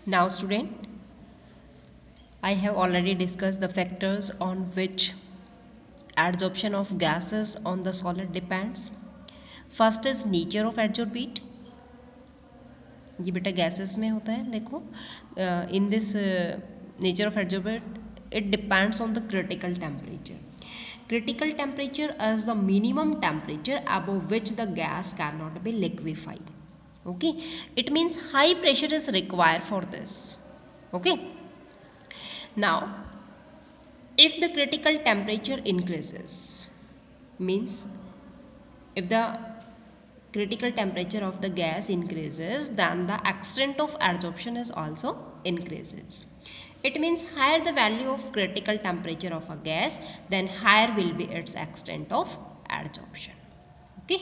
Now student, I have already discussed the factors on which adsorption of gases on the solid depends. First is nature of adsorbate. ये बेटा gases में होता है. देखो in this nature of adsorbate it depends on the critical temperature. Critical temperature is the minimum temperature above which the gas cannot be liquefied. Okay, it means high pressure is required for this. Okay, now if the critical temperature increases, means if the critical temperature of the gas increases, then the extent of adsorption is also increases. It means higher the value of critical temperature of a gas, then higher will be its extent of adsorption. Okay.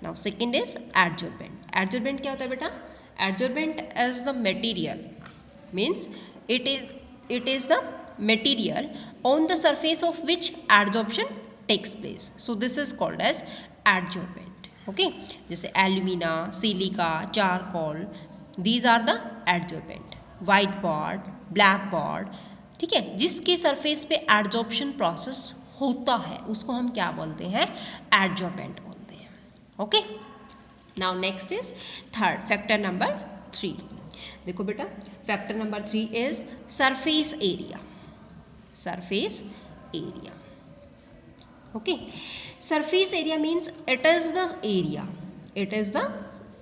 Now second is adsorbent. Adsorbent क्या होता है बेटा? Adsorbent is the material, means it is the material on the surface of which adsorption takes place. So this is called as adsorbent. Okay. जैसे alumina, silica, charcoal, these are the adsorbent. White board, black board, ठीक है, जिसके surface पे adsorption process होता है उसको हम क्या बोलते हैं? एडजॉर्बेंट बोलते हैं. Okay. Now next is third factor number 3. देखो बेटा, factor number 3 is surface area. Surface area. Okay. Surface area means it is the area, it is the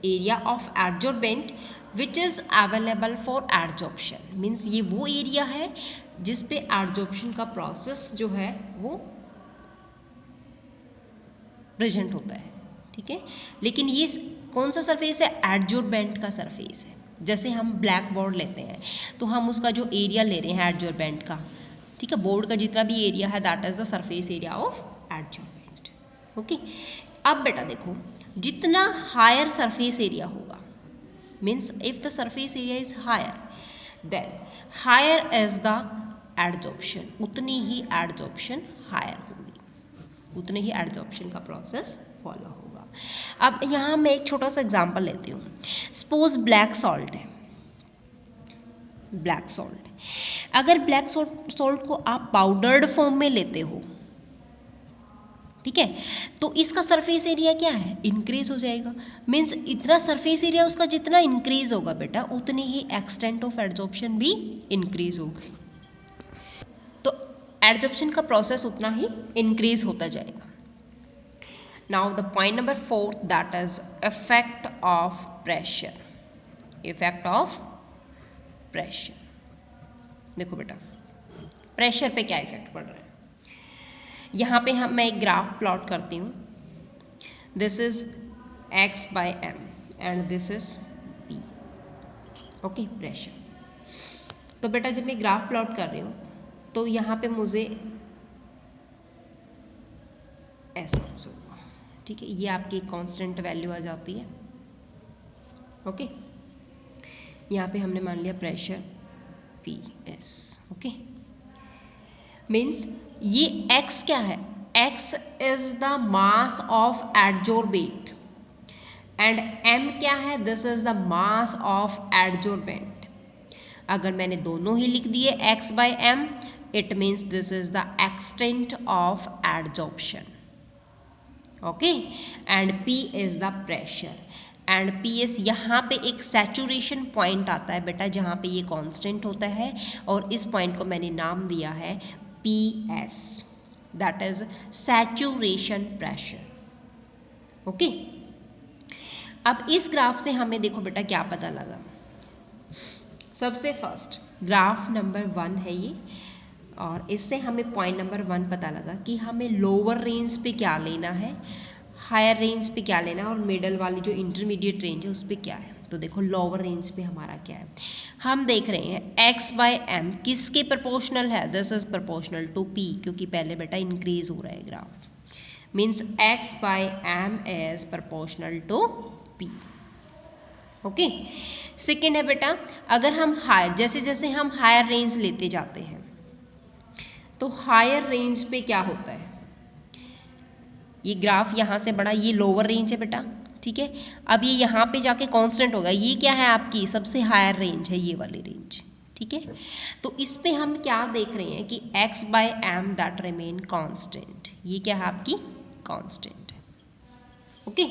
area of adsorbent which is available for adsorption. Means ये वो area है जिस पे adsorption का process जो है वो प्रेजेंट होता है. ठीक है, लेकिन ये कौन सा सरफेस है? एडजॉर्बेंट का सरफेस है. जैसे हम ब्लैक बोर्ड लेते हैं तो हम उसका जो एरिया ले रहे हैं एडजॉर्बेंट का, ठीक है, बोर्ड का जितना भी एरिया है that is the surface area of adsorbent. Okay. अब बेटा देखो, जितना हायर सरफेस एरिया होगा, means if the surface area is higher, then higher is the adsorption. उतनी ही adsorption higher होगी, उतने ही adsorption का process follow होगा. अब यहाँ मैं एक छोटा सा एग्जाम्पल लेती हूँ. सपोज ब्लैक सॉल्ट है, ब्लैक सॉल्ट. अगर ब्लैक सॉल्ट को आप पाउडर्ड फॉर्म में लेते हो, ठीक है, तो इसका सरफेस एरिया क्या है? इंक्रीज हो जाएगा. मीन्स इतना सरफेस एरिया उसका जितना इंक्रीज होगा बेटा, उतनी ही एक्सटेंट ऑफ एडजॉर्प्शन भी इंक्रीज होगी. तो एडजॉर्प्शन का प्रोसेस उतना ही इंक्रीज होता जाएगा. Now the point number 4 that is effect of pressure. Effect of pressure. देखो बेटा, प्रेशर पे क्या इफेक्ट पड़ रहा है. यहाँ पे मैं एक ग्राफ प्लॉट करती हूँ. This is x/m and this is p. Okay, pressure. तो बेटा जब मैं ग्राफ प्लॉट कर रही हूँ तो यहाँ पे मुझे ऐसा होगा, ठीक है, ये आपकी कांस्टेंट वैल्यू आ जाती है. ओके. यहाँ पे हमने मान लिया प्रेशर PS. ओके. मीन्स ये x क्या है? x is the mass of adsorbate and m क्या है? This is the mass of adsorbent. अगर मैंने दोनों ही लिख दिए x/m, it means this is the extent of adsorption. Okay. And p is the pressure and PS यहाँ पे एक सैचुरेशन पॉइंट आता है बेटा, जहाँ पे ये कांस्टेंट होता है और इस पॉइंट को मैंने नाम दिया है PS, that is saturation pressure. Okay. अब इस ग्राफ से हमें देखो बेटा क्या पता लगा. सबसे फर्स्ट ग्राफ नंबर 1 है ये, और इससे हमें पॉइंट नंबर 1 पता लगा कि हमें लोअर रेंज पे क्या लेना है, हायर रेंज पे क्या लेना है, और मिडल वाली जो इंटरमीडिएट रेंज है उस पर क्या है. तो देखो लोअर रेंज पे हमारा क्या है. हम देख रहे हैं x/m किसके प्रोपोर्शनल है? This is proportional to p, क्योंकि पहले बेटा इंक्रीज हो रहा है graph. Means x/m is proportional to p. Okay. Second है बेटा, अगर हम हायर, जैसे जैसे हम हायर रेंज लेते जाते हैं तो हायर रेंज पे क्या होता है? ये ग्राफ यहाँ से बड़ा, ये लोअर रेंज है बेटा, ठीक है। अब ये यहाँ पे जाके कांस्टेंट होगा, ये क्या है आपकी सबसे हायर रेंज है, ये वाली रेंज, ठीक है। तो इस पे हम क्या देख रहे हैं कि x by M that remain constant, ये क्या है आपकी कांस्टेंट है, ओके।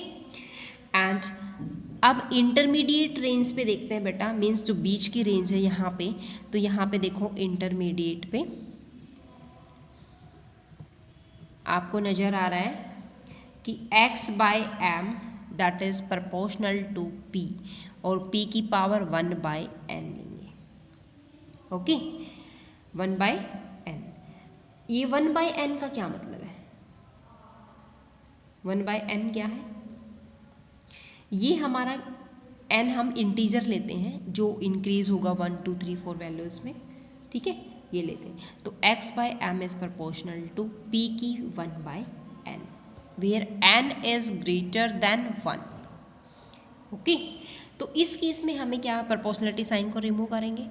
एंड अब इंटरमीडिएट रेंज पे देखते हैं बेटा, मीन्स जो बीच की रेंज है यहाँ पे, तो यहाँ पे देखो इंटरमीडिएट पे आपको नज़र आ रहा है कि x by M that is proportional to p, और p की पावर 1 बाय n लेंगे, ओके 1 बाय n। ये 1 बाय n का क्या मतलब है, 1 बाय n क्या है, ये हमारा n हम इंटीजर लेते हैं जो इंक्रीज होगा 1 2 3 4 वैल्यूज में, ठीक है, ये लेते हैं। तो x by M is proportional to p की 1 by n, where n is greater than 1, okay. तो इस केस में हमें क्या प्रोपोर्शनलिटी साइन को रिमूव करेंगे,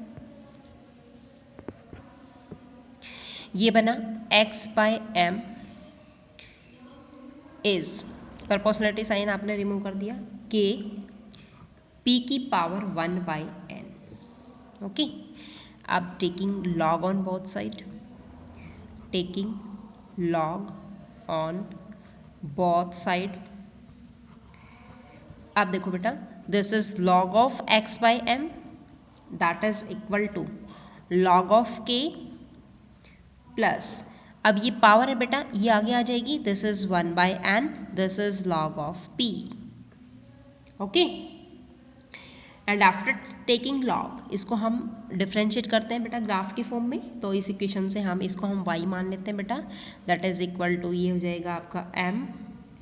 ये बना x by M is proportionality sign आपने रिमूव कर दिया के p की पावर 1 बाय n, ओके। अब taking log on both side, taking log on both side. अब देखो बेटा, this is log of x by M that is equal to log of k plus, अब ये पावर है बेटा, ये आगे आ जाएगी, this is 1 by n, this is log of p, okay. And after taking log इसको हम डिफ्रेंशिएट करते हैं बेटा ग्राफ की फॉर्म में, तो इस इक्वेशन से हम इसको हम y मान लेते हैं बेटा, दैट इज इक्वल टू ये हो जाएगा आपका m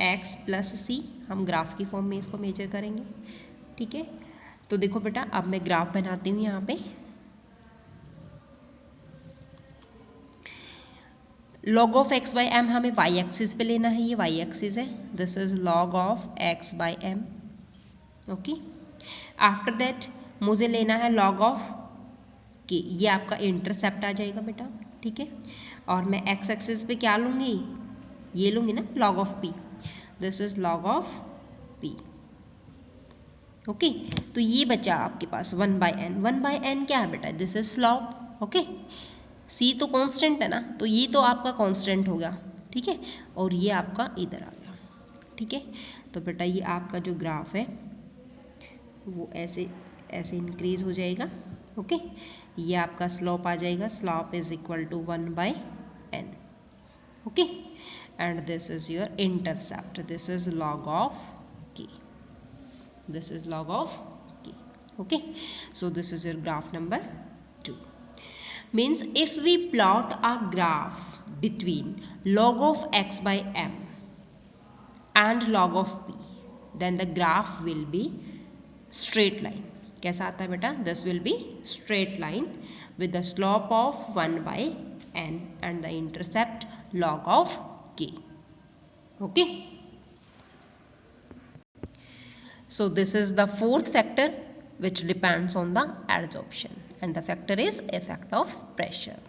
x प्लस c, हम ग्राफ की फॉर्म में इसको मेजर करेंगे, ठीक है। तो देखो बेटा, अब मैं ग्राफ बनाती हूँ यहाँ पे, log of x by M हमें y एक्सिस पे लेना है, ये y एक्सिस है, this is log of x by M, okay. After that मुझे लेना है लॉग ऑफ k, ये आपका इंटरसेप्ट आ जाएगा बेटा, ठीक है। और मैं x एक्सिस पे क्या लूँगी, ये लूँगी ना log of p, this is log of p, okay. तो ये बचा आपके पास 1 बाई एन, 1 बाई एन क्या है बेटा, this is slope, okay. c तो कांस्टेंट है ना, तो ये तो आपका कांस्टेंट होगा, ठीक है, और ये आपका इधर आ गया, ठीक है। तो बेटा ये आपका जो ग्राफ है वो ऐसे ऐसे इंक्रीज हो जाएगा, ओके। ये आपका स्लोप आ जाएगा, slope is equal to 1 by N, okay. And this is your intercept, this is log of k, this is log of k, okay. So this is your graph number 2. Means if we plot a graph between log of x by m and log of p, then the graph will be straight line. कैसा आता है बेटा, this will be straight line with the slope of 1 by n and the intercept log of k, okay. So this is the fourth factor which depends on the adsorption, and the factor is effect of pressure.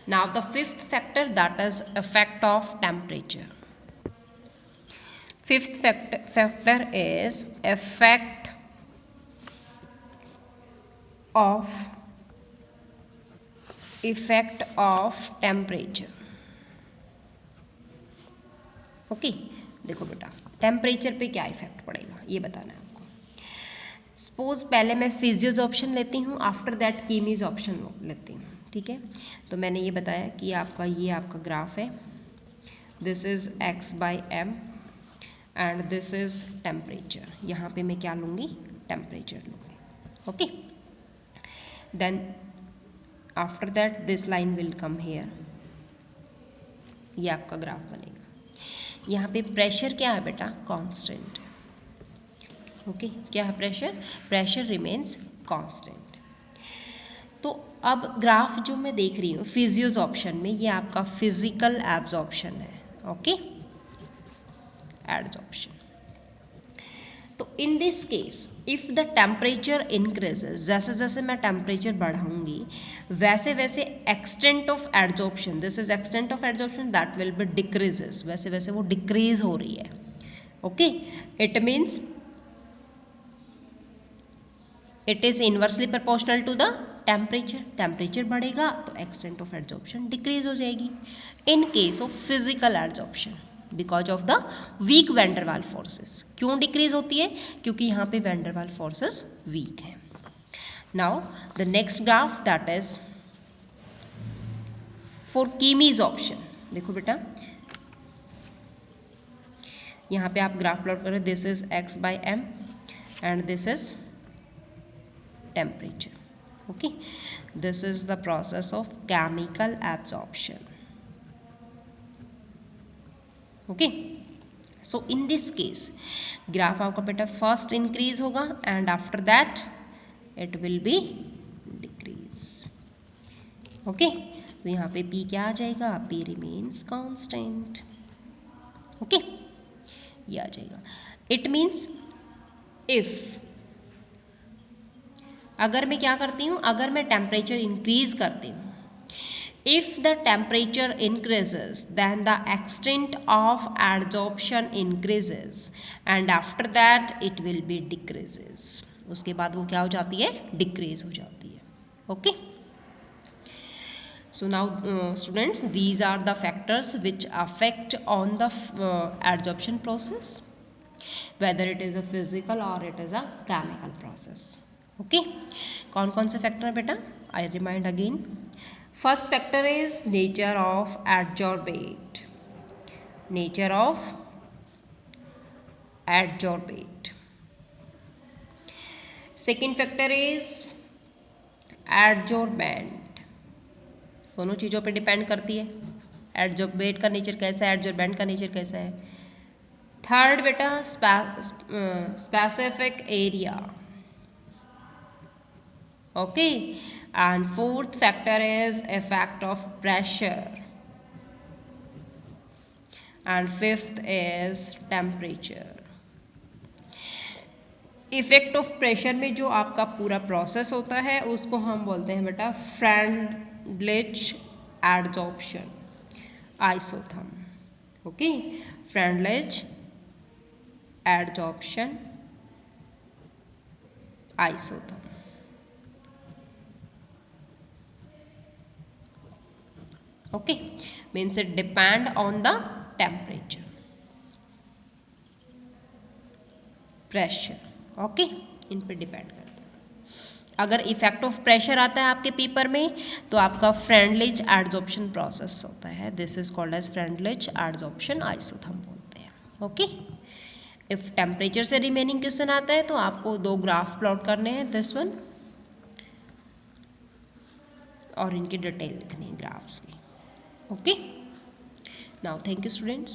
Now the fifth factor, that is effect of temperature. Fifth factor is effect of temperature, okay. देखो बेटा, temperature पे क्या effect पड़ेगा ये बताना है आपको। Suppose पहले मैं फिजियोज ऑप्शन लेती हूँ, आफ्टर दैट कीमीज ऑप्शन लेती हूँ, ठीक है। तो मैंने ये बताया कि ये आपका ग्राफ है, this is x by M and this is temperature, यहाँ पे मैं क्या लूँगी, टेम्परेचर लूँगी, okay. Then after that this line will come here, ये आपका ग्राफ बनेगा। यहाँ पे प्रेशर क्या है बेटा, कांस्टेंट, ओके। क्या है प्रेशर, प्रेशर रिमेन्स कांस्टेंट। तो अब ग्राफ जो मैं देख रही हूँ फिजियोज ऑप्शन में, ये आपका फिजिकल एब्जॉर्प्शन है, ओके, एब्जॉर्प्शन। तो in this case if the temperature increases, जैसे जैसे मैं टेम्परेचर बढ़ाऊंगी वैसे वैसे extent of absorption, this is extent of absorption that will be decreases, वैसे वैसे वो डिक्रीज हो रही है, okay, it means it is inversely proportional to the temperature. Temperature बढ़ेगा तो एक्सटेंट ऑफ एड्जॉर्प्शन डिक्रीज हो जाएगी। In case of physical adsorption because of the week van der Waals forces. क्यों डिक्रीज होती है? क्योंकि यहाँ पे वैंडरवाल फोर्सेस वीक है। Now the next graph that is for chemisorption. देखो बेटा, यहाँ पे आप ग्राफ प्लॉट करें, this is x by m and this is temperature. Okay, this is the process of chemical absorption. Okay, so in this case graph आपका बेटा first increase होगा and after that it will be decrease. Okay, तो यहाँ पे P क्या आ जाएगा? P remains constant. Okay, ये आ जाएगा. It means if अगर मैं क्या करती हूँ, अगर मैं टेम्परेचर इंक्रीज करती हूँ, if the temperature increases then the extent of adsorption increases and after that it will be decreases. उसके बाद वो क्या हो जाती है? डिक्रीज हो जाती है। Okay, so now students, these are the factors which affect on the adsorption process, whether it is a physical और it is a chemical process. Okay, कौन कौन से फैक्टर है बेटा? I remind again. First factor is nature of adsorbate. Nature of adsorbate. Second factor is adsorbent. दोनों चीज़ों पे depend करती है। एडजॉर्बेट का नेचर कैसा है, एडजॉर्बेंट का नेचर कैसा है। थर्ड बेटा specific area. Okay, and fourth factor is effect of pressure and fifth is temperature. Effect of pressure में जो आपका पूरा प्रोसेस होता है उसको हम बोलते हैं बेटा Freundlich adsorption isotherm. Okay, Freundlich adsorption isotherm. Okay, means it depend on the temperature, pressure. Okay, इन पे डिपेंड करता है। अगर इफेक्ट ऑफ प्रेशर आता है आपके पेपर में तो आपका फ्रेंडलिच एड्जॉर्प्शन प्रोसेस होता है। This is called as Freundlich adsorption isotherm बोलते हैं। ओके, इफ टेम्परेचर से रिमेनिंग क्वेश्चन आता है तो आपको दो ग्राफ प्लॉट करने हैं, दिस वन, और इनकी डिटेल लिखनी है ग्राफ्स की। Okay, now thank you students.